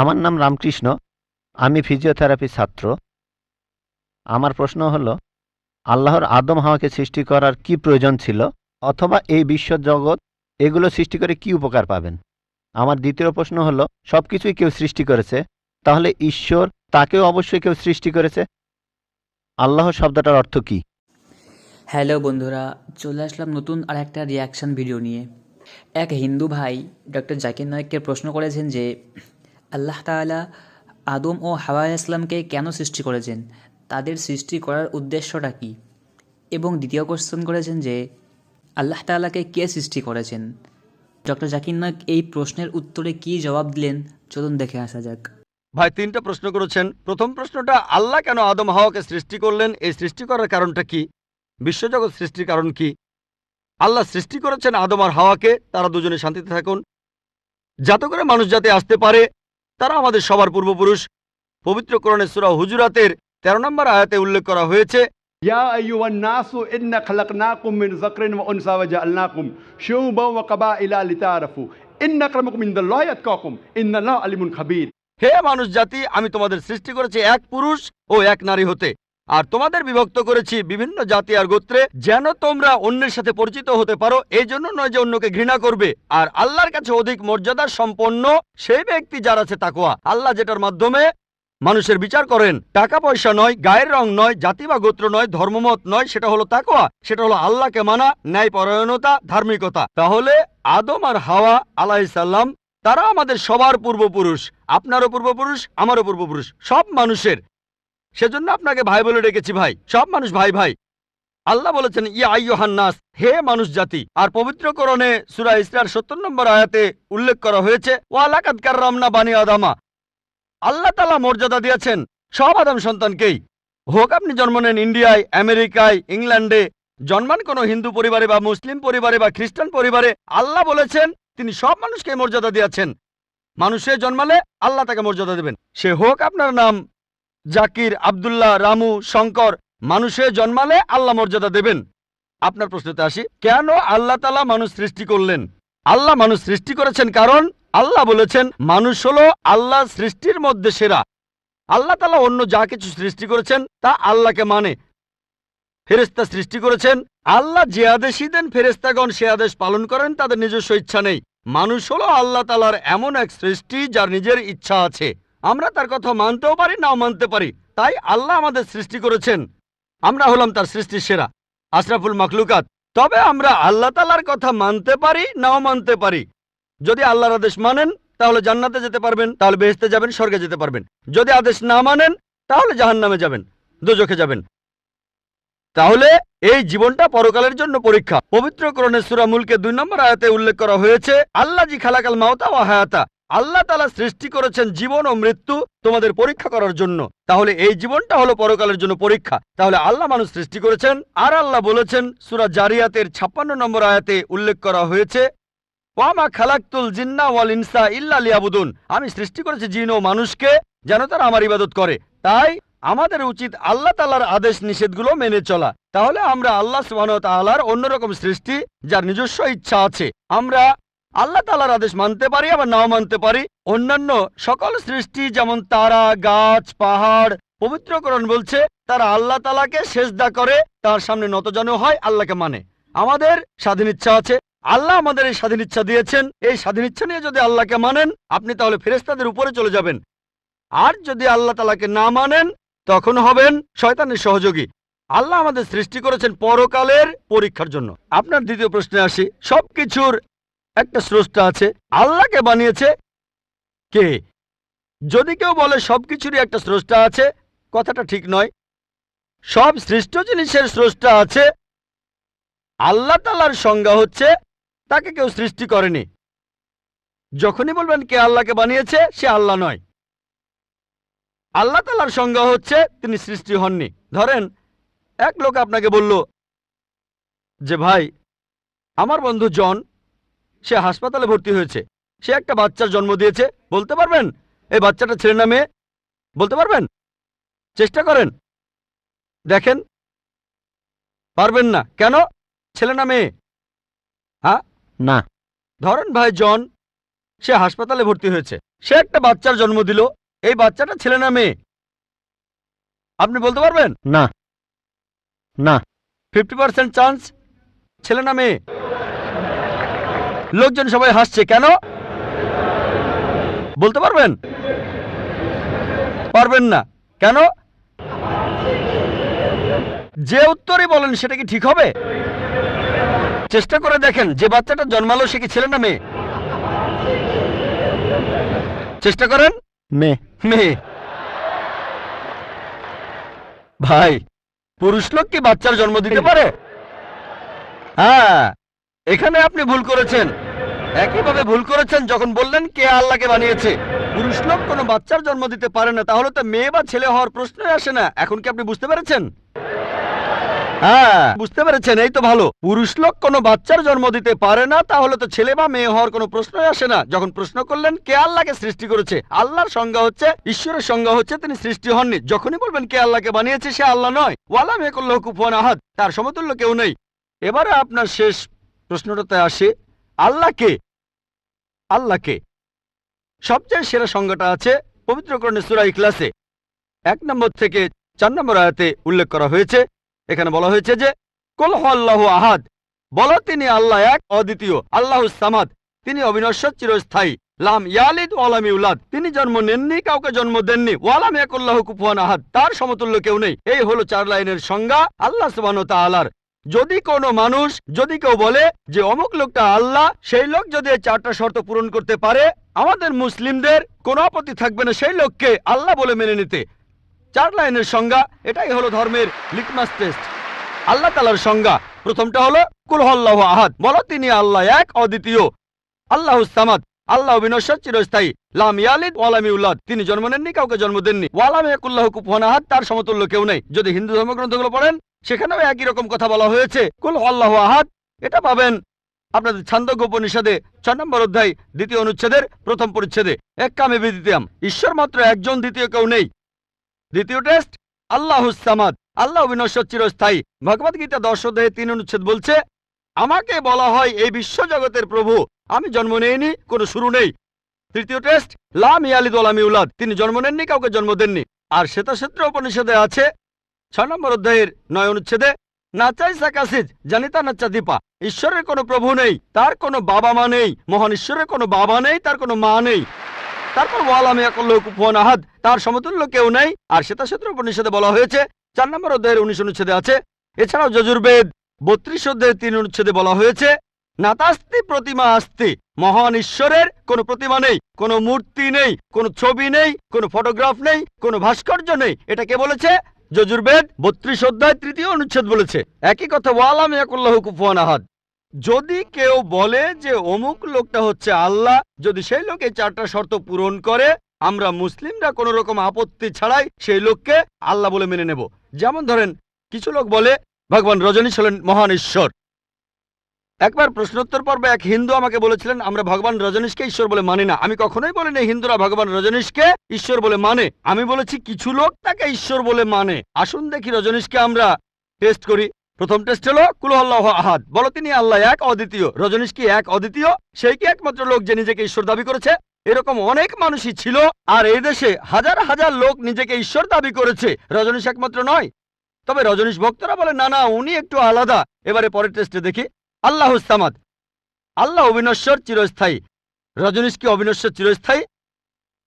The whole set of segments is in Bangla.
আমার নাম রামকৃষ্ণ। আমি ফিজিওথেরাপি ছাত্র। আমার প্রশ্ন হলো, আল্লাহর আদম হাওয়াকে সৃষ্টি করার কি প্রয়োজন ছিল, অথবা এই বিশ্বজগৎ এগুলো সৃষ্টি করে কি উপকার পাবেন? আমার দ্বিতীয় প্রশ্ন হলো, সবকিছুই কেউ সৃষ্টি করেছে, তাহলে ঈশ্বর তাকেও অবশ্যই কেউ সৃষ্টি করেছে। আল্লাহ শব্দটার অর্থ কি? হ্যালো বন্ধুরা, চলে আসলাম নতুন আর একটা রিয়াকশান ভিডিও নিয়ে। এক হিন্দু ভাই ডক্টর জাকির নায়েককে প্রশ্ন করেছেন যে আল্লাহ তাআলা আদম ও হাওয়া ইসলামকে কেন সৃষ্টি করেছেন, তাদের সৃষ্টি করার উদ্দেশ্যটা কী। এবং দ্বিতীয় কোশ্চেন করেছেন যে আল্লাহ তাআলাকে কে সৃষ্টি করেছেন। ডক্টর জাকির নায়েক এই প্রশ্নের উত্তরে কী জবাব দিলেন, চলুন দেখে আসা যাক। ভাই, তিনটা প্রশ্ন করেছেন। প্রথম প্রশ্নটা, আল্লাহ কেন আদম হাওয়াকে সৃষ্টি করলেন, এই সৃষ্টি করার কারণটা কি? বিশ্বজগৎ সৃষ্টির কারণ কি? আল্লাহ সৃষ্টি করেছেন আদম আর হাওয়াকে, তারা দুজনে শান্তিতে থাকুন, যাতে করে মানুষ যাতে আসতে পারে। তারা আমাদের সবার পূর্বপুরুষ। পবিত্র কোরআনে সূরা হুজুরাতের 13 নম্বর আয়াতে উল্লেখ করা হয়েছে, या अय्युहन नासु इन्ना खलकनाकुम मिन ज़करिन व उनसा व जअलनाकुम शुअबा व क़बाइला लितारफु इन्ना अक्रमकुम इनदल्लाहि अतकाकुम इन्नल्लाहा अलीमुन खबीर। হে মানুষ জাতি, আমি তোমাদের সৃষ্টি করেছি এক পুরুষ ও এক নারী হতে, আর তোমাদের বিভক্ত করেছি বিভিন্ন জাতি আর গোত্রে, যেন তোমরা অন্যের সাথে পরিচিত হতে পারো। এই জন্য নয় যে অন্যকে ঘৃণা করবে। আর আল্লাহর কাছে অধিক মর্যাদা সম্পন্ন সেই ব্যক্তি যার আছে তাকওয়া। আল্লাহ যেটার মাধ্যমে মানুষের বিচার করেন, টাকা পয়সা নয়, গায়ের রং নয়, জাতি বা গোত্র নয়, ধর্মমত নয়, সেটা হলো তাকওয়া। সেটা হলো আল্লাহকে মানা, ন্যায়পরায়ণতা, ধার্মিকতা। তাহলে আদম আর হাওয়া আলাইহিস সালাম, তারা আমাদের সবার পূর্বপুরুষ। আপনারও পূর্বপুরুষ, আমারও পূর্বপুরুষ, সব মানুষের। সেজন্য আপনাকে ভাই বলে ডেকেছি। ভাই, সব মানুষ ভাই ভাই। আল্লাহ বলেছেন ইয়া আইয়ুহান নাস, হে মানুষ জাতি। আর পবিত্র কোরআনে সূরা ইসরার 70 নম্বর আয়াতে উল্লেখ করা হয়েছে, ওয়া লাকাদ কাররামনা বানি আদামা। আল্লাহ তাআলা মর্যাদা দিয়েছেন সব আদম সন্তানকেই। হোক আপনি জন্ম নেন ইন্ডিয়ায়, আমেরিকায়, ইংল্যান্ডে, জন্মান কোনো হিন্দু পরিবারে বা মুসলিম পরিবারে বা খ্রিস্টান পরিবারে, আল্লাহ বলেছেন তিনি সব মানুষকে মর্যাদা দিয়েছেন। মানুষে জন্মালে আল্লাহ তাকে মর্যাদা দেবেন। সে হোক আপনার নাম জাকির, আব্দুল্লাহ, রামু, শঙ্কর, মানুষে জন্মালে আল্লাহ মর্যাদা দেবেন। আপনার প্রশ্নতে আসি, কেন আল্লাহ তাআলা মানুষ সৃষ্টি করলেন? আল্লাহ মানুষ সৃষ্টি করেছেন কারণ আল্লাহ বলেছেন মানুষ হলো আল্লাহ সৃষ্টির মধ্যে সেরা। আল্লাহ তাআলা অন্য যা কিছু সৃষ্টি করেছেন তা আল্লাহকে মানে। ফেরেশতা সৃষ্টি করেছেন, আল্লাহ যে আদেশই দেন ফেরেশতাগণ সে আদেশ পালন করেন, তাদের নিজস্ব ইচ্ছা নেই। মানুষ হলো আল্লাহ তাআলার এমন এক সৃষ্টি যার নিজের ইচ্ছা আছে। আমরা তার কথা মানতেও পারি, নাও মানতে পারি। তাই আল্লাহ আমাদের সৃষ্টি করেছেন, আমরা হলাম তার সৃষ্টির সেরা, আশরাফুল মাখলুকাত। তবে আমরা আল্লাহ তাআলার কথা মানতে পারি, নাও মানতে পারি। যদি আল্লাহর আদেশ মানেন তাহলে জান্নাতে যেতে পারবেন, তাহলে বেহেশতে যাবেন, স্বর্গে যেতে পারবেন। যদি আদেশ না মানেন তাহলে জাহান্নামে যাবেন, দোজখে যাবেন। তাহলে এই জীবনটা পরকালের জন্য পরীক্ষা। পবিত্র কোরআনে সূরা মুলকে 2 নম্বর আয়াতে উল্লেখ করা হয়েছে, আল্লাহ জি খালাকাল মাউতা ওয়া হায়াতা। আল্লাহ তাআলা সৃষ্টি করেছেন জীবন ও মৃত্যু তোমাদের পরীক্ষা করার জন্য। তাহলে এই জীবনটা হলো পরকালের জন্য পরীক্ষা। তাহলে আল্লাহ মানুষ সৃষ্টি করেছেন। আর আল্লাহ বলেছেন সূরা জারিয়াতের 56 নম্বর আয়াতে উল্লেখ করা হয়েছে, ওয়ামা খালাকতুল জিন্না ওয়াল ইনসা ইল্লা লিয়াবুদুন। আমি সৃষ্টি করেছি জিন ও মানুষকে যেন তারা আমার ইবাদত করে। তাই আমাদের উচিত আল্লাহ তাআলার আদেশ নিষেধগুলো মেনে চলা। তাহলে আমরা আল্লাহ সুবহানাহু ওয়া তাআলার অন্যরকম সৃষ্টি যার নিজস্ব ইচ্ছা আছে। আমরা আল্লাহ তাআলার আদেশ মানতে পারি, আবার নাও মানতে পারি। অন্যান্য সকল সৃষ্টি যেমন তারা, গাছ, পাহাড়, পবিত্র কোরআন বলছে তারা আল্লাহ তাআলাকে সেজদা করে, তার সামনে নতজানু হয়, আল্লাহকে মানে। আমাদের স্বাধীন ইচ্ছা আছে, আল্লাহ আমাদের এই স্বাধীন ইচ্ছা দিয়েছেন। এই স্বাধীন ইচ্ছা নিয়ে যদি আল্লাহকে মানেন আপনি তাহলে ফেরেশতাদের উপরে চলে যাবেন। আর যদি আল্লাহ তাআলাকে না মানেন তখন হবেন শয়তানের সহযোগী। আল্লাহ আমাদের সৃষ্টি করেছেন পরকালের পরীক্ষার জন্য। আপনার দ্বিতীয় প্রশ্নে আসি, সবকিছুর একটা স্রষ্টা আছে, আল্লাহকে বানিয়েছে কে? যদি কেউ বলে সবকিছুরই একটা স্রষ্টা আছে, কথাটা ঠিক নয়। সব সৃষ্ট জিনিসের স্রষ্টা আছে। আল্লাহ তাআলার সংজ্ঞা হচ্ছে তাকে কেউ সৃষ্টি করেনি। যখনই বলবেন কে আল্লাহকে বানিয়েছে, সে আল্লাহ নয়। আল্লাহ তাআলার সংজ্ঞা হচ্ছে তিনি সৃষ্টি হননি। ধরেন এক লোক আপনাকে বলল যে ভাই, আমার বন্ধু জন, সে হাসপাতালে ভর্তি হয়েছে, সে একটা বাচ্চার জন্ম দিয়েছে। বলতে পারবেন এই বাচ্চাটা ছেলে না মেয়ে? বলতে পারবেন? চেষ্টা করেন, দেখেন। পারবেন না কেন? ছেলে না মেয়ে? হ্যাঁ না। ধরেন ভাই জন সে হাসপাতালে ভর্তি হয়েছে, সে একটা বাচ্চার জন্ম দিল। এই বাচ্চাটা ছেলে না মেয়ে আপনি বলতে পারবেন? না, না। 50% চান্স ছেলে না মেয়ে। লোকজন সবাই হাসছে কেন বলতে পারবেন? পারবেন না কেন? যে উত্তরই বলেন সেটা কি ঠিক হবে? চেষ্টা করে দেখেন, যে বাচ্চাটা জন্মালো সে কি ছেলে না মেয়ে? চেষ্টা করেন। মেয়ে। মেয়ে। ভাই, পুরুষ লোক কি বাচ্চার জন্ম দিতে পারে? হ্যাঁ, এখানে আপনি ভুল করেছেন। একইভাবে ভুল করেছেন যখন বললেন কে আল্লাহকে বানিয়েছে। পুরুষ লোক কোনো বাচ্চার জন্ম দিতে পারে না, তাহলে তো মেয়ে বা ছেলে হওয়ার প্রশ্নই আসে না। এখন কি আপনি বুঝতে পেরেছেন? হ্যাঁ, বুঝতে পেরেছেন, এই তো ভালো। পুরুষ লোক কোনো বাচ্চার জন্ম দিতে পারে না, তাহলে তো ছেলে বা মেয়ে হওয়ার কোনো প্রশ্নই আসে না। যখন প্রশ্ন করলেন কে আল্লাহকে সৃষ্টি করেছে, আল্লাহর সংজ্ঞা হচ্ছে, ঈশ্বরের সংজ্ঞা হচ্ছে তিনি সৃষ্টি হননি। যখনই বলবেন কে আল্লাহকে বানিয়েছে, সে আল্লাহ নয়। ওয়ালাম ইয়াকুল্লাহু কুফুয়ান আহাদ, তার সমতুল্য কেউ নেই। এবারে আপনার শেষ প্রশ্নটাতে আসে, আল্লাহকে। আল্লাহকে সবচেয়ে সেরা সংজ্ঞাটা আছে পবিত্র কোরআনে সূরা ইখলাসে 1 নম্বর থেকে 4 নম্বর আয়াতে উল্লেখ করা হয়েছে। এখানে বলা হয়েছে যে কুল হুয়াল্লাহু আহাদ, বলো তিনি আল্লাহ এক, অদ্বিতীয়। আল্লাহুস সামাদ, তিনি অবিনশ্বর, চিরস্থায়ী। লাম ইয়ালিদ ওয়ালাম ইউলাদ, তিনি জন্ম নেননি, কাউকে জন্ম দেননি। ওয়ালাম ইয়াকুল্লাহু কুফুয়ান আহাদ, তার সমতুল্য কেউ নেই। এই হলো 4 লাইনের সংজ্ঞা আল্লাহ সুবহানাহু ওয়া তাআলার। যদি কোনো মানুষ, যদি কেউ বলে যে অমুক লোকটা আল্লাহ, সেই লোক যদি এই 4টা শর্ত পূরণ করতে পারে, আমাদের মুসলিমদের কোনো আপত্তি থাকবে না সেই লোককে আল্লাহ বলে মেনে নিতে। 4 লাইনের সংজ্ঞা, এটাই হলো ধর্মের লিটমাস টেস্ট। আল্লাহ তাআলার সংজ্ঞা প্রথমটা হলো কুল হুয়াল্লাহু আহাদ, বলো তিনি আল্লাহ এক, অদ্বিতীয়। আল্লাহুস সামাদ, আল্লাহ অবিনশ্বর, চিরস্থায়ী। লাম ইয়ালিদ ওয়ালাম ইউলাদ, তিনি জন্ম নেননি, কাউকে জন্ম দেননি। ওয়ালাম ইয়াকুল্লাহু কুফুয়ান আহাদ, তার সমতুল্য কেউ নেই। যদি হিন্দু ধর্মগ্রন্থগুলো পড়েন সেখানেও একই রকম কথা বলা হয়েছে, কুল হুয়াল্লাহু আহাদ। এটা পাবেন আপনাদের ছান্দোগ্য উপনিষদে 6 নম্বর অধ্যায় 2য় অনুচ্ছেদের 1ম পরিচ্ছেদে। এক্কামে বিদিতাম, ঈশ্বর মাত্র একজন, দ্বিতীয় কেউ নেই। দ্বিতীয় টেস্ট আল্লাহুস সামাদ, আল্লাহ অবিনশ্বর, চিরস্থায়ী। ভগবদ গীতা 10 অধ্যায়ে 3 অনুচ্ছেদ বলছে, আমাকে বলা হয় এই বিশ্বজগতের প্রভু, আমি জন্ম নেইনি, কোনো শুরু নেই। তৃতীয় টেস্ট লাম ইয়ালিদ ওয়ালাম ইউলাদ, তিনি জন্ম নেননি, কাউকে জন্ম দেননি। আর শ্বেতাক্ষেত্র উপনিষদে আছে 6 নম্বর অধ্যায়ের 9 অনুচ্ছেদে, নাচাই সাকাসিজ জানিতা নাচা দীপা, ঈশ্বরের কোনো প্রভু নেই, তার কোনো বাবা মা নেই। মহান ঈশ্বরের কোনো বাবা নেই, তার কোনো মা নেই। তারপর ওয়ালাম ইয়াকুল্লাহু কুফুয়ান আহাদ, তার সমতুল্য কেউ নেই। আর শ্বেতাক্ষেত্র উপনিষদে বলা হয়েছে 4 নম্বর অধ্যায়ের 19 অনুচ্ছেদে আছে। এছাড়াও যজুর্বেদ 32 অধ্যায়ের 3 অনুচ্ছেদে বলা হয়েছে, নাতাস্তি প্রতিমা আস্তি, মহান ঈশ্বরের কোনো প্রতিমা নেই, কোনো মূর্তি নেই, কোনো ছবি নেই, কোনো ফটোগ্রাফ নেই, কোনো ভাস্কর্য নেই। এটা কে বলেছে? যজুর্বেদ 32 অধ্যায় 3য় অনুচ্ছেদ বলেছে একই কথা, ওয়ালাম ইয়াকুল্লাহু কুফুয়ান আহাদ। যদি কেউ বলে যে অমুক লোকটা হচ্ছে আল্লাহ, যদি সেই লোক এই 4টা শর্ত পূরণ করে, আমরা মুসলিমরা কোনো রকম আপত্তি ছাড়াই সেই লোককে আল্লাহ বলে মেনে নেব। যেমন ধরেন, কিছু লোক বলে ভগবান রজনীশ হলেন মহান ঈশ্বর। একবার প্রশ্নোত্তর পর্বে এক হিন্দু আমাকে বলেছিলেন, আমরা ভগবান রজনীশকে ঈশ্বর বলে মানি না। আমি কখনোই বলিনি হিন্দুরা ভগবান রজনীশকে ঈশ্বর বলে মানে। আমি বলেছি কিছু লোক তাকে ঈশ্বর বলে মানে। আসুন দেখি রজনীশকে আমরা টেস্ট করি। প্রথম টেস্ট হলো কুল হুয়াল্লাহু আহাদ, বলো তিনি আল্লাহ এক, অদ্বিতীয়। রজনীশ কি এক, অদ্বিতীয়? সেই কি একমাত্র লোক যে নিজেকে ঈশ্বর দাবি করেছে? এরকম অনেক মানুষই ছিল, আর এই দেশে হাজার হাজার লোক নিজেকে ঈশ্বর দাবি করেছে। রজনীশ একমাত্র নয়। তবে রজনীশ ভক্তরা বলে না না, উনি একটু আলাদা। এবারে পরের টেস্টে দেখি। আল্লাহুস সামাদ, আল্লাহ অবিনশ্বর, চিরস্থায়ী। রজনীশ কি অবিনশ্বর, চিরস্থায়ী?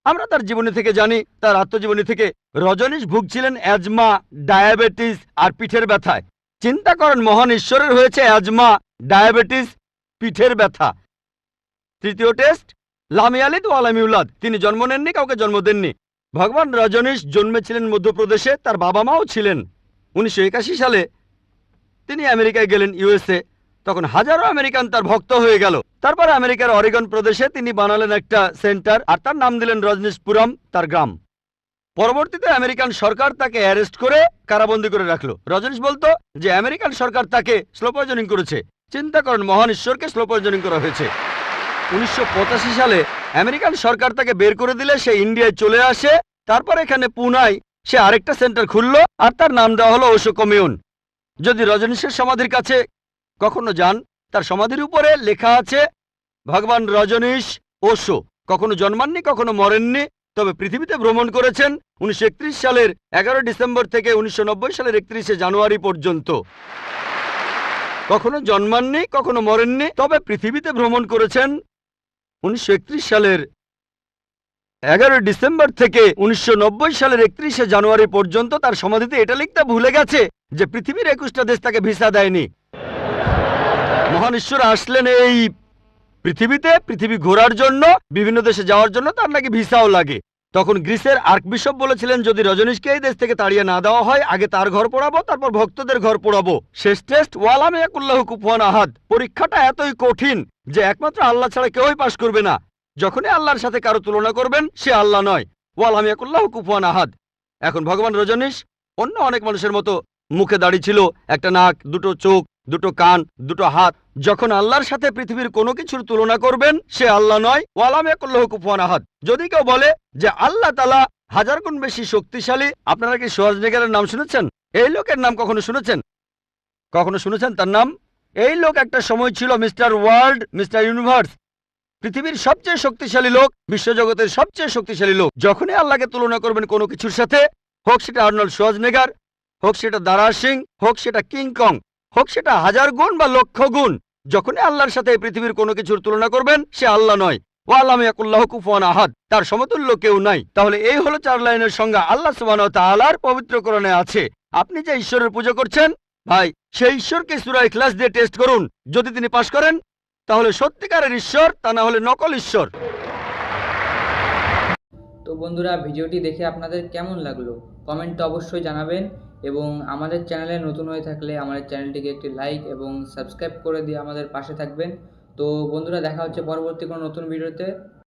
আমরা তার জীবনী থেকে জানি, তার আত্মজীবনী থেকে। রজনীশ ভুগছিলেন অ্যাজমা, ডায়াবেটিস আর পিঠের ব্যথায়। চিন্তা করেন, মহান ঈশ্বরের হয়েছে অ্যাজমা, ডায়াবেটিস, পিঠের ব্যথা। তৃতীয় টেস্ট লাম ইয়ালিদ ওয়ালাম ইউলাদ, তিনি জন্ম নেননি, কাউকে জন্ম দেননি। ভগবান রজনীশ জন্মেছিলেন মধ্যপ্রদেশে, তার বাবা মাও ছিলেন। 1981 সালে তিনি আমেরিকায় গেলেন, ইউএসএ। তখন হাজারো আমেরিকান তার ভক্ত হয়ে গেল। তারপর আমেরিকার অরেগন প্রদেশে তিনি বানালেন একটা সেন্টার, আর তার নাম দিলেন রজনীশপুরম, তার গ্রাম। পরবর্তীতে আমেরিকান সরকার তাকে অ্যারেস্ট করে কারাবন্দী করে রাখলো। রজনীশ বলতো যে আমেরিকান সরকার তাকে স্লো পয়জনিং করেছে। চিন্তা করেন, মহান ঈশ্বরকে স্লো পয়জনিং করা হয়েছে। 1985 সালে আমেরিকান সরকার তাকে বের করে দিলে সে ইন্ডিয়ায় চলে আসে। তারপর এখানে পুনায় সে আরেকটা সেন্টার খুললো, আর তার নাম দেওয়া হলো ওশো কমিউন। যদি রজনীশের সমাধির কাছে কখনো যান, তার সমাধির উপরে লেখা আছে ভগবান রজনীশ ওশো কখনো জন্মাননি, কখনো মরেননি, তবে পৃথিবীতে ভ্রমণ করেছেন 1931 সালের 11 ডিসেম্বর থেকে 1990 সালের 31শে জানুয়ারি পর্যন্ত। কখনো জন্মাননি, কখনো মরেননি, তবে পৃথিবীতে ভ্রমণ করেছেন 1931 সালের 11 ডিসেম্বর থেকে 1990 সালের 31শে জানুয়ারি পর্যন্ত। তার সমাধিতে এটা লিখতে ভুলে গেছে যে পৃথিবীর 21টা দেশ তাকে ভিসা দেয়নি। মহান ঈশ্বর আসলেন এই পৃথিবীতে পৃথিবী ঘোরার জন্য, বিভিন্ন দেশে যাওয়ার জন্য তার নাকি ভিসাও লাগে। তখন গ্রিসের আর্কবিশপ বলেছিলেন, যদি রজনীশকে এই দেশ থেকে তাড়িয়ে না দেওয়া হয়, আগে তার ঘর পোড়াবো, তারপর ভক্তদের ঘর পোড়াবো। শেষ টেস্ট ওয়ালাম ইয়াকুল্লাহু কুফুয়ান আহাদ। পরীক্ষাটা এতই কঠিন যে একমাত্র আল্লাহ ছাড়া কেউই পাশ করবে না। যখনই আল্লাহর সাথে কারো তুলনা করবেন, সে আল্লাহ নয়। ওয়ালাম ইয়াকুল্লাহু কুফুয়ান আহাদ। এখন ভগবান রজনীশ অন্য অনেক মানুষের মতো মুখে দাড়ি ছিল, একটা নাক, দুটো চোখ, দুটো কান, দুটো হাত। যখন আল্লাহর সাথে পৃথিবীর কোনো কিছুর তুলনা করবেন, সে আল্লাহ নয়। ওয়ালাম ইয়াকুল্লাহু কুফুয়ান আহাদ। যদি কেউ বলে যে আল্লাহ তাআলা 1000 গুণ বেশি শক্তিশালী, আপনারা কি শোয়ার্জনেগারের নাম শুনেছেন? এই লোকের নাম কখনো শুনেছেন? কখনো শুনেছেন তার নাম? এই লোক একটা সময় ছিল মিস্টার ওয়ার্ল্ড, মিস্টার ইউনিভার্স, পৃথিবীর সবচেয়ে শক্তিশালী লোক, বিশ্বজগতের সবচেয়ে শক্তিশালী লোক। যখনই আল্লাহকে তুলনা করবেন কোনো কিছুর সাথে, হোক সেটা আর্নল্ড শোয়ার্জনেগার, হোক সেটা দারা সিং, হোক সেটা কিং কং, হোক সেটা 1000 গুণ বা লক্ষ গুণ, যখনই আল্লাহর সাথে এই পৃথিবীর কোনো কিছুর তুলনা করবেন, সে আল্লাহ নয়। ওয়ালাম ইয়াকুল্লাহু কুফুয়ান আহাদ। তার সমতুল্য কেউ নাই। তাহলে এই হলো 4 লাইনের সংজ্ঞা আল্লাহ সুবহানাহু ওয়া তাআলার পবিত্র কোরআনে আছে। আপনি যে ঈশ্বরের পূজা করছেন, ভাই, সেই ঈশ্বরকে সূরা ইখলাস দিয়ে টেস্ট করুন। যদি তিনি পাশ করেন, তাহলে সত্যিকারের ঈশ্বর, তা না হলে নকল ঈশ্বর। তো বন্ধুরা, ভিডিওটি দেখে আপনাদের কেমন লাগলো কমেন্টে অবশ্যই জানাবেন, এবং আমাদের চ্যানেলে নতুন হয়ে থাকলে আমাদের চ্যানেলটিকে একটি লাইক এবং সাবস্ক্রাইব করে দিয়ে আমাদের পাশে থাকবেন। তো বন্ধুরা, দেখা হচ্ছে পরবর্তী কোনো নতুন ভিডিওতে।